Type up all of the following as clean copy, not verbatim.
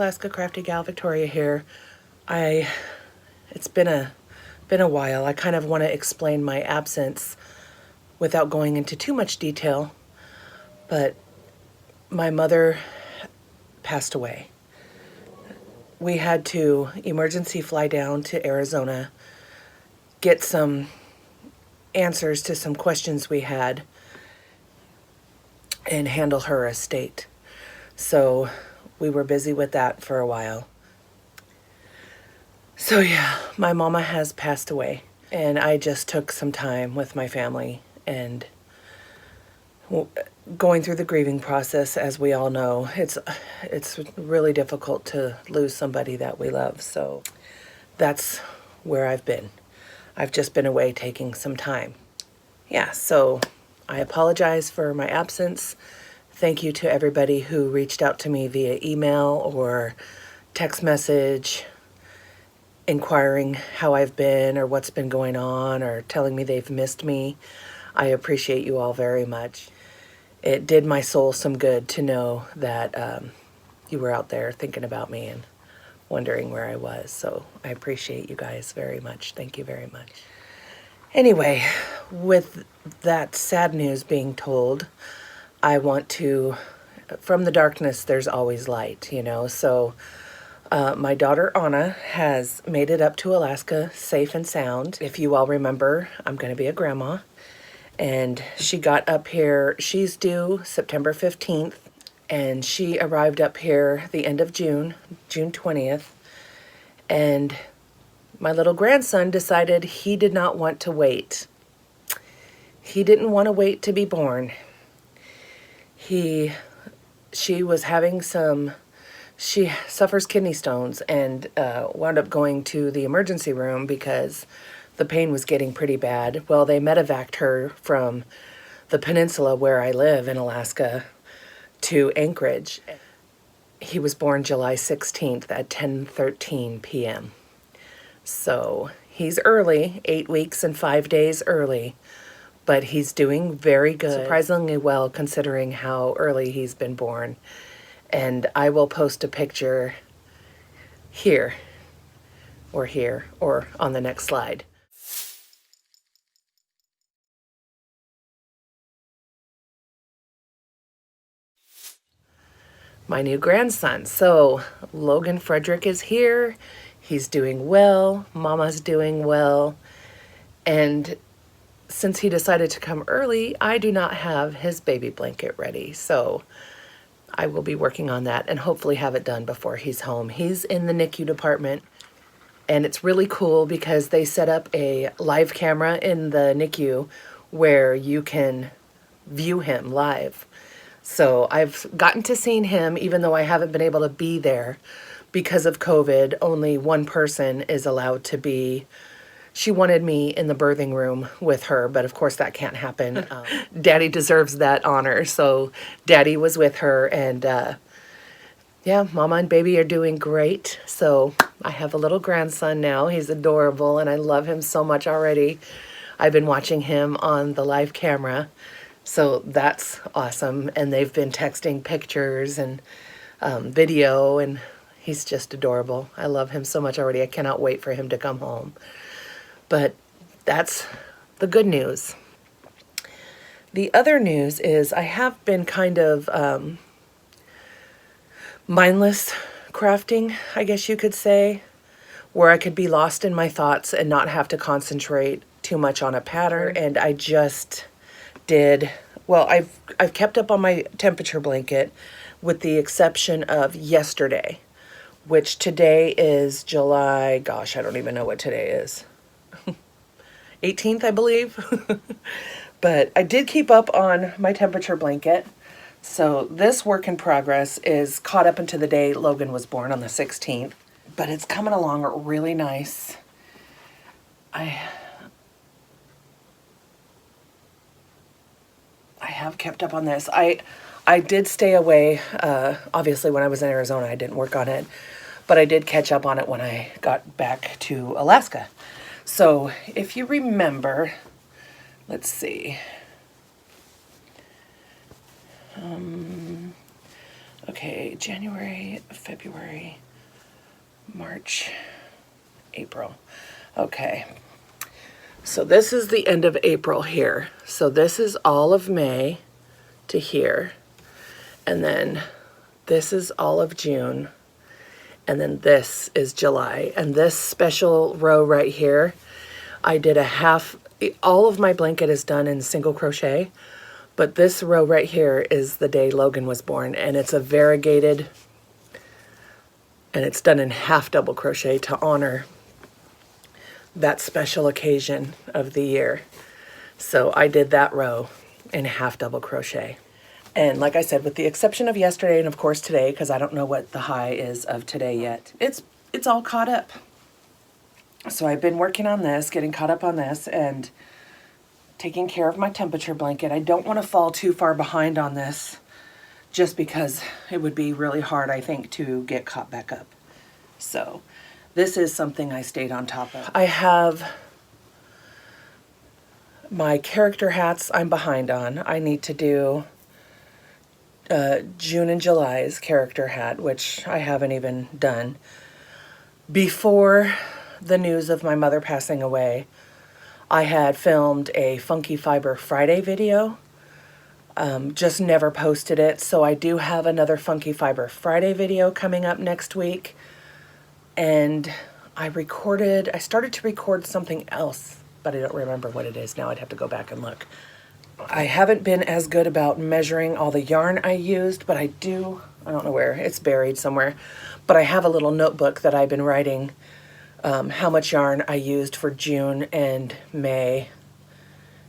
Alaska Crafty Gal Victoria here. It's been a while. I kind of want to explain my absence without going into too much detail, but my mother passed away. We had to emergency fly down to Arizona, get some answers to some questions we had, and handle her estate. So we were busy with that for a while. So yeah, my mama has passed away, and I just took some time with my family and going through the grieving process. As we all know, it's really difficult to lose somebody that we love. So that's where I've been. I've just been away taking some time. Yeah, so I apologize for my absence. Thank you to everybody who reached out to me via email or text message, inquiring how I've been or what's been going on, or telling me they've missed me. I appreciate you all very much. It did my soul some good to know that you were out there thinking about me and wondering where I was. So I appreciate you guys very much. Thank you very much. Anyway, with that sad news being told, I want to, from the darkness, there's always light, you know. So my daughter Anna has made it up to Alaska safe and sound. If you all remember, I'm going to be a grandma. And she got up here, she's due September 15th. And she arrived up here the end of June 20th. And my little grandson decided he did not want to wait. He didn't want to wait to be born. She was having she suffers kidney stones and wound up going to the emergency room because the pain was getting pretty bad. Well, they medevaced her from the peninsula where I live in Alaska to Anchorage. He was born July 16th at 10:13 p.m. So he's early, 8 weeks and 5 days early, but he's doing very good. Surprisingly well considering how early he's been born. And I will post a picture here or on the next slide. My new grandson. So Logan Frederick is here. He's doing well. Mama's doing well. And since he decided to come early, I do not have his baby blanket ready. So I will be working on that and hopefully have it done before he's home. He's in the NICU department, and it's really cool because they set up a live camera in the NICU where you can view him live. So I've gotten to see him, even though I haven't been able to be there because of COVID. Only one person is allowed to be. She wanted me in the birthing room with her, but of course that can't happen. Daddy deserves that honor. So Daddy was with her, and yeah, Mama and baby are doing great. So I have a little grandson now. He's adorable, and I love him so much already. I've been watching him on the live camera. So that's awesome. And they've been texting pictures and video, and he's just adorable. I love him so much already. I cannot wait for him to come home. But that's the good news. The other news is I have been kind of mindless crafting, I guess you could say, where I could be lost in my thoughts and not have to concentrate too much on a pattern. And I just did, well, I've kept up on my temperature blanket with the exception of yesterday, which today is July, gosh, I don't even know what today is. 18th, I believe. But I did keep up on my temperature blanket. So this work in progress is caught up into the day Logan was born on the 16th. But it's coming along really nice. I have kept up on this. I did stay away. Obviously, when I was in Arizona, I didn't work on it. But I did catch up on it when I got back to Alaska. So if you remember, let's see. Okay, January, February, March, April. Okay, so this is the end of April here. So this is all of May to here. And then this is all of June. And then this is July. And this special row right here, I did a half, all of my blanket is done in single crochet, but this row right here is the day Logan was born, and it's a variegated, and it's done in half double crochet to honor that special occasion of the year. So I did that row in half double crochet. And like I said, with the exception of yesterday and of course today, because I don't know what the high is of today yet, it's all caught up. So I've been working on this, getting caught up on this, and taking care of my temperature blanket. I don't want to fall too far behind on this, just because it would be really hard, I think, to get caught back up. So this is something I stayed on top of. I have my character hats I'm behind on. I need to do June and July's character hat, which I haven't even done. Before the news of my mother passing away, I had filmed a Funky Fiber Friday video, just never posted it. So I do have another Funky Fiber Friday video coming up next week. And I started to record something else, but I don't remember what it is now. I'd have to go back and look. I haven't been as good about measuring all the yarn I used, but I don't know where, it's buried somewhere. But I have a little notebook that I've been writing how much yarn I used for June and May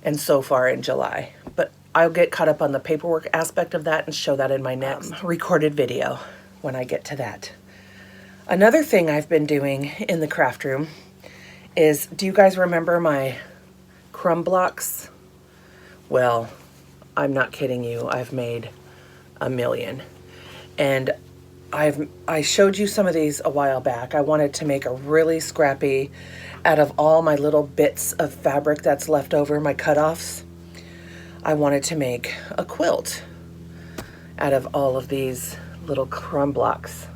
and so far in July. But I'll get caught up on the paperwork aspect of that and show that in my next recorded video when I get to that. Another thing I've been doing in the craft room is, do you guys remember my crumb blocks? Well, I'm not kidding you. I've made a million. And I showed you some of these a while back. I wanted to make a really scrappy, out of all my little bits of fabric that's left over, my cutoffs, I wanted to make a quilt out of all of these little crumb blocks.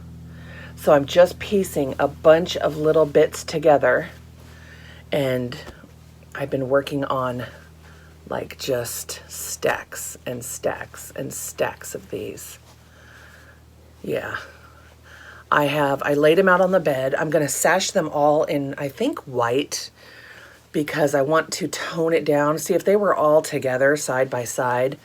So I'm just piecing a bunch of little bits together, and I've been working on like just stacks and stacks and stacks of these. Yeah, I laid them out on the bed. I'm gonna sash them all in, I think, white, because I want to tone it down. See, if they were all together side by side,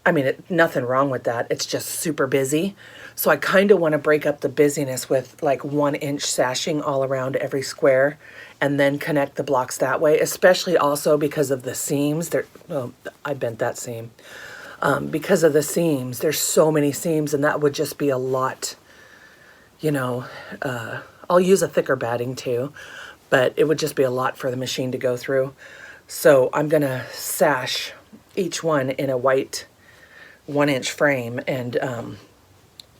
I mean, nothing wrong with that. It's just super busy. So I kind of want to break up the busyness with like 1-inch sashing all around every square and then connect the blocks that way, especially also because of the seams. Oh, I bent that seam. Because of the seams, there's so many seams, and that would just be a lot, you know. I'll use a thicker batting too, but it would just be a lot for the machine to go through. So I'm gonna sash each one in a white 1-inch frame and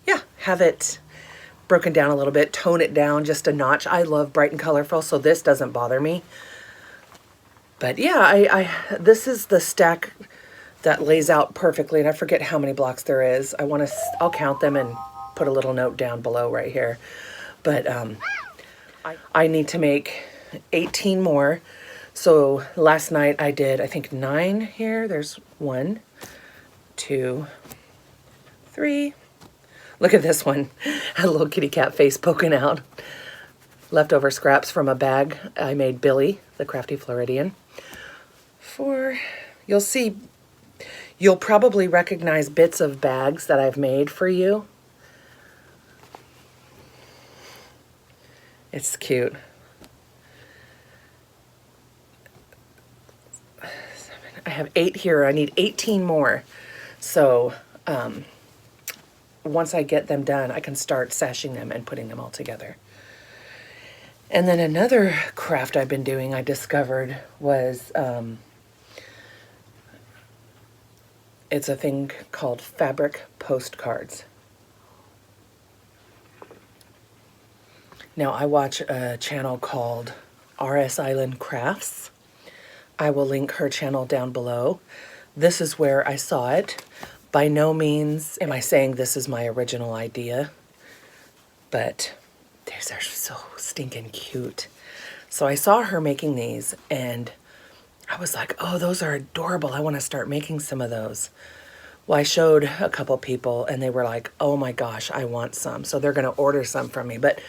yeah, have it broken down a little bit, tone it down just a notch. I love bright and colorful, so this doesn't bother me. But yeah, this is the stack that lays out perfectly, and I forget how many blocks there is. I'll count them and put a little note down below right here. But I need to make 18 more. So last night I did, I think, 9 here. There's 1, 2, 3. Look at this one. A little kitty cat face poking out. Leftover scraps from a bag I made Billy, the Crafty Floridian. 4. You'll probably recognize bits of bags that I've made for you. It's cute. 7. I have 8 here. I need 18 more. So once I get them done, I can start sashing them and putting them all together. And then another craft I've been doing, I discovered, was it's a thing called fabric postcards. Now, I watch a channel called RsislandCrafts. I will link her channel down below. This is where I saw it, By no means am I saying this is my original idea, but these are so stinking cute. So I saw her making these and I was like, oh, those are adorable. I want to start making some of those. Well, I showed a couple people and they were like, oh my gosh, I want some. So they're going to order some from me. But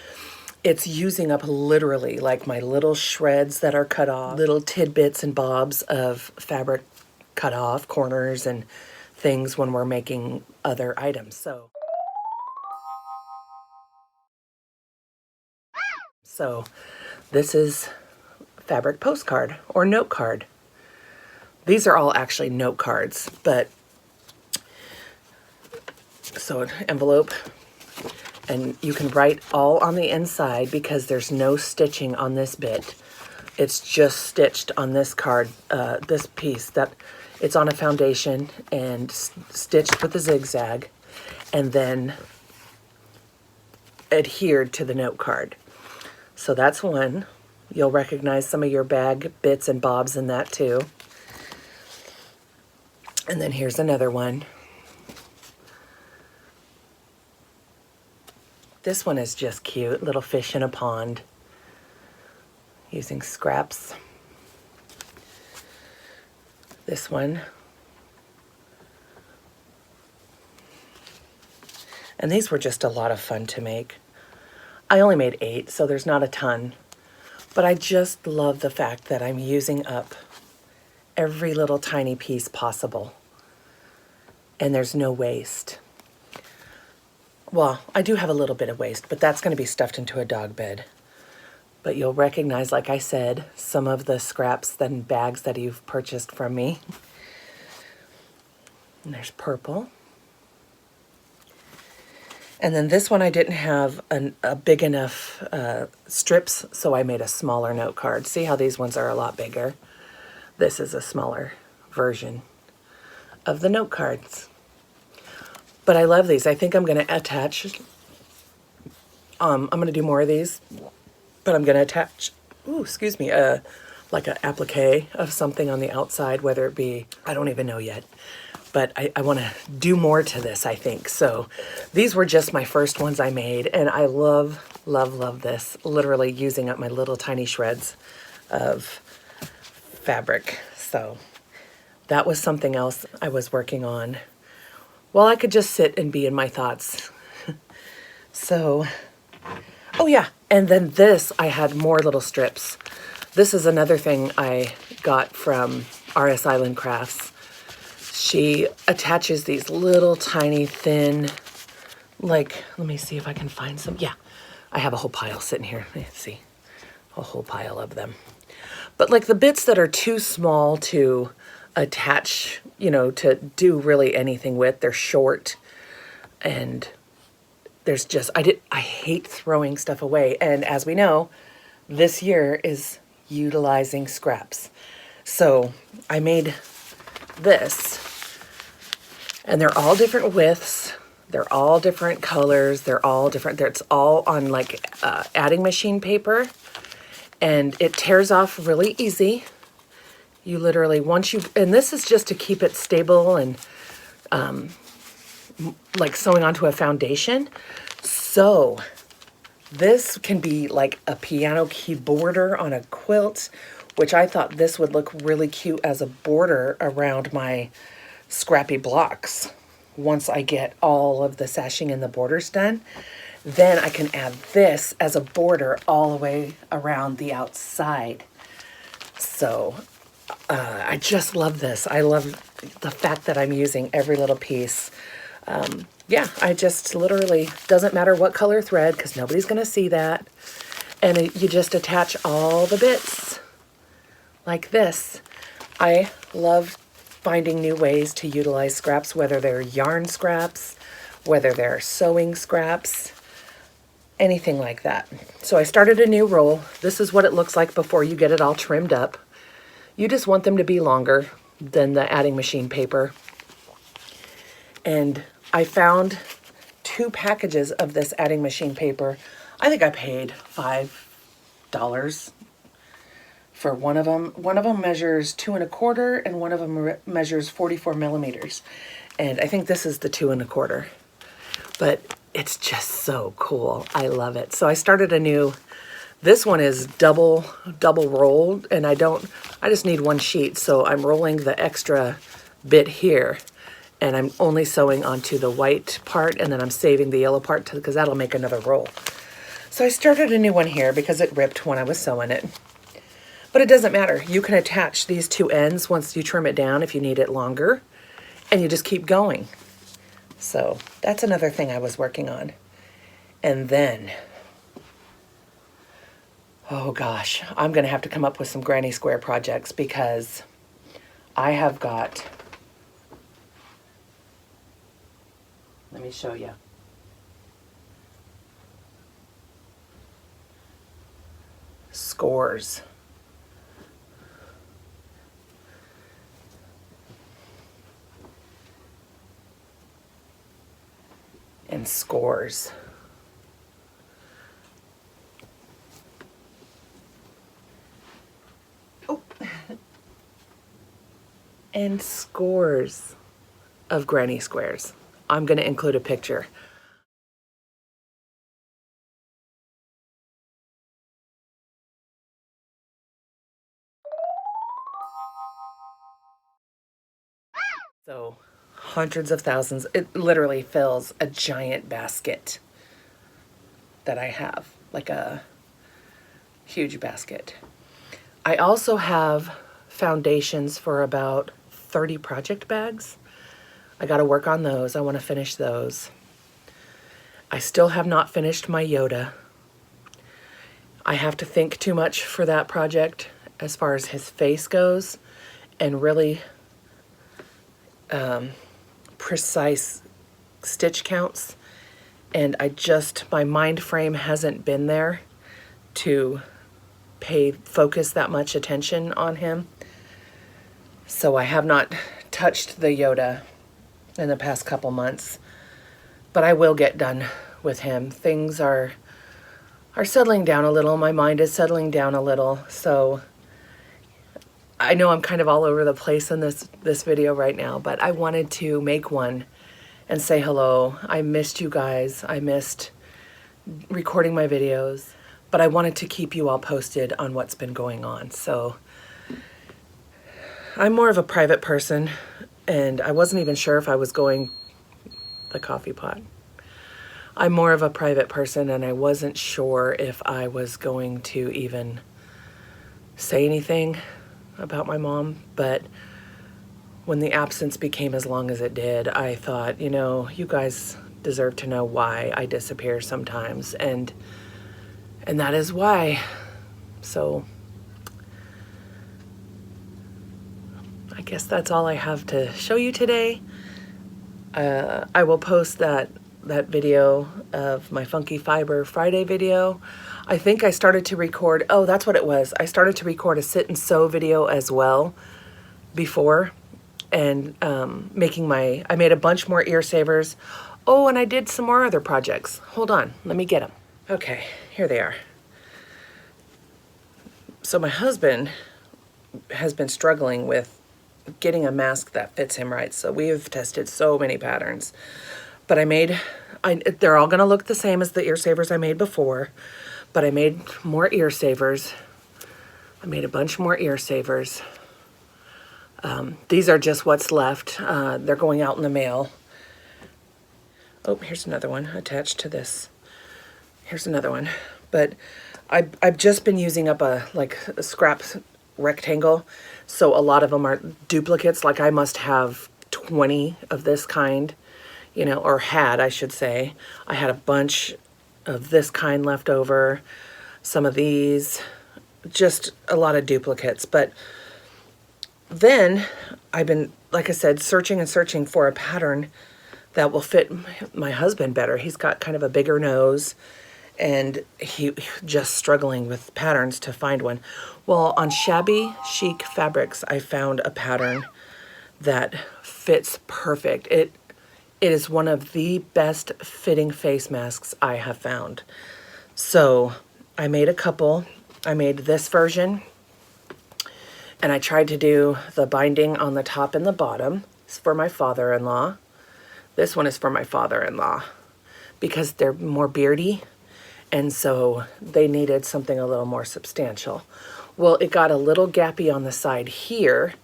it's using up literally like my little shreds that are cut off, little tidbits and bobs of fabric cut off, corners and things when we're making other items. So this is fabric postcard or note card. These are all actually note cards, but so an envelope, and you can write all on the inside because there's no stitching on this bit. It's just stitched on this card, this piece that it's on a foundation and stitched with a zigzag and then adhered to the note card. So that's one. You'll recognize some of your bag bits and bobs in that too. And then here's another one. This one is just cute, little fish in a pond, using scraps. This one. And these were just a lot of fun to make. I only made 8, so there's not a ton. But I just love the fact that I'm using up every little tiny piece possible. And there's no waste. Well, I do have a little bit of waste, but that's going to be stuffed into a dog bed. But you'll recognize, like I said, some of the scraps and bags that you've purchased from me. And there's purple. And then this one I didn't have a big enough strips, so I made a smaller note card. See how these ones are a lot bigger? This is a smaller version of the note cards. But I love these. I think I'm going to attach, I'm going to do more of these, but I'm going to attach, excuse me, like an applique of something on the outside, whether it be, I don't even know yet. But I want to do more to this, I think. So these were just my first ones I made, and I love, love, love this. Literally using up my little tiny shreds of fabric. So that was something else I was working on. Well, I could just sit and be in my thoughts. So, oh yeah, and then this, I had more little strips. This is another thing I got from RS Island Crafts. She attaches these little tiny thin, like, let me see if I can find some. Yeah, I have a whole pile sitting here. Let's see, a whole pile of them. But like the bits that are too small to attach, you know, to do really anything with, they're short. And there's just, I hate throwing stuff away. And as we know, this year is utilizing scraps. So I made this, and they're all different widths, they're all different colors, they're all different, it's all on like adding machine paper, and it tears off really easy. You literally, and this is just to keep it stable and like sewing onto a foundation. So this can be like a piano key border on a quilt, which I thought this would look really cute as a border around my scrappy blocks. Once I get all of the sashing and the borders done, then I can add this as a border all the way around the outside. So I just love this. I love the fact that I'm using every little piece. Yeah, I just literally, doesn't matter what color thread, because nobody's going to see that. And you just attach all the bits like this. I love finding new ways to utilize scraps, whether they're yarn scraps, whether they're sewing scraps, anything like that. So I started a new roll. This is what it looks like before you get it all trimmed up. You just want them to be longer than the adding machine paper. And I found 2 packages of this adding machine paper. I think I paid $5 for for one of them. One of them measures 2 1/4 and one of them measures 44 millimeters. And I think this is the 2 1/4. But it's just so cool. I love it. So I started a new, this one is double rolled, and I just need one sheet. So I'm rolling the extra bit here, and I'm only sewing onto the white part, and then I'm saving the yellow part because that'll make another roll. So I started a new one here because it ripped when I was sewing it. But it doesn't matter. You can attach these two ends once you trim it down if you need it longer, and you just keep going. So that's another thing I was working on. And then, oh gosh, I'm going to have to come up with some granny square projects because I have got, let me show you. Scores. And scores. Oh. And scores of granny squares. I'm going to include a picture. So hundreds of thousands. It literally fills a giant basket that I have, like a huge basket. I also have foundations for about 30 project bags. I got to work on those. I want to finish those. I still have not finished my Yoda. I have to think too much for that project as far as his face goes, and really precise stitch counts, and my mind frame hasn't been there to focus that much attention on him. So I have not touched the Yoda in the past couple months, but I will get done with him. Things are settling down a little. My mind is settling down a little, so I know I'm kind of all over the place in this video right now, but I wanted to make one and say hello. I missed you guys. I missed recording my videos, but I wanted to keep you all posted on what's been going on. So I'm more of a private person, and I wasn't even sure if I was going, the coffee pot. I'm more of a private person, and I wasn't sure if I was going to even say anything about my mom, but when the absence became as long as it did, I thought, you know, you guys deserve to know why I disappear sometimes, and that is why. So I guess that's all I have to show you today. I will post that video of my Funky Fiber Friday video. I think I started to record, oh, that's what it was. I started to record a sit and sew video as well before, and I made a bunch more ear savers. Oh, and I did some more other projects. Hold on, let me get them. Okay, here they are. So my husband has been struggling with getting a mask that fits him right. So we have tested so many patterns, but they're all gonna look the same as the ear savers I made before. But I made more ear savers. I made a bunch more ear savers. These are just what's left. They're going out in the mail. Oh, here's another one attached to this. Here's another one. But I've just been using up a scrap rectangle. So a lot of them are duplicates. Like I must have 20 of this kind, you know, or had, I should say. I had a bunch of this kind left over, some of these, just a lot of duplicates. But then I've been, like I said, searching and searching for a pattern that will fit my husband better. He's got kind of a bigger nose, and he just struggling with patterns to find one. Well, on Shabby Chic Fabrics, I found a pattern that fits perfect. It is one of the best fitting face masks I have found. So I made a couple. I made this version, And I tried to do the binding on the top and the bottom. It's for my father-in-law. This one is for my father-in-law because they're more beardy, and so they needed something a little more substantial. Well, it got a little gappy on the side here,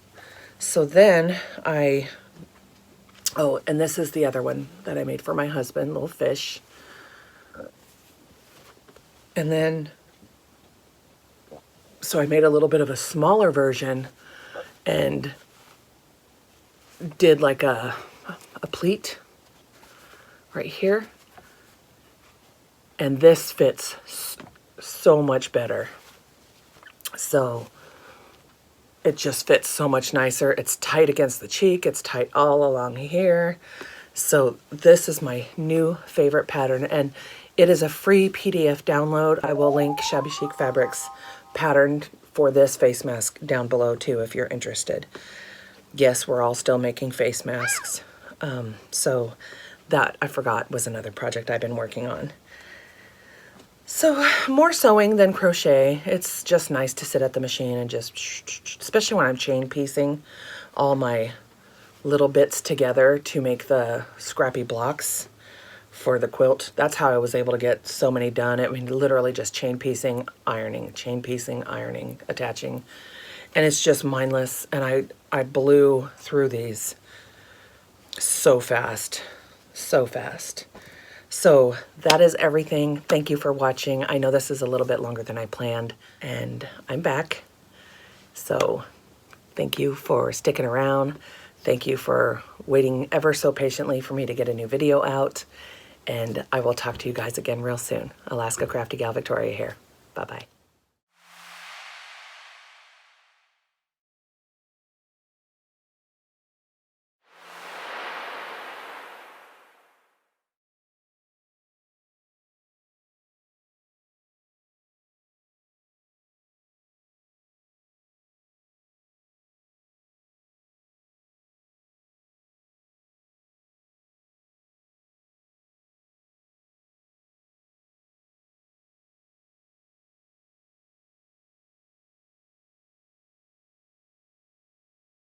so then oh, and this is the other one that I made for my husband, little fish. And then, so I made a little bit of a smaller version and did like a pleat right here. And this fits so much better. So it just fits so much nicer. It's tight against the cheek. It's tight all along here. So this is my new favorite pattern, and it is a free PDF download. I will link Shabby Chic Fabrics pattern for this face mask down below too if you're interested. Yes, we're all still making face masks. So that, I forgot, was another project I've been working on. So more sewing than crochet. It's just nice to sit at the machine and just, especially when I'm chain piecing all my little bits together to make the scrappy blocks for the quilt. That's how I was able to get so many done. I mean, literally just chain piecing, ironing, chain piecing, ironing, attaching. And it's just mindless. And I blew through these so fast, so fast. So that is everything. Thank you for watching. I know this is a little bit longer than I planned, and I'm back. So thank you for sticking around. Thank you for waiting ever so patiently for me to get a new video out. And I will talk to you guys again real soon. Alaska Crafty Gal Victoria here. Bye-bye.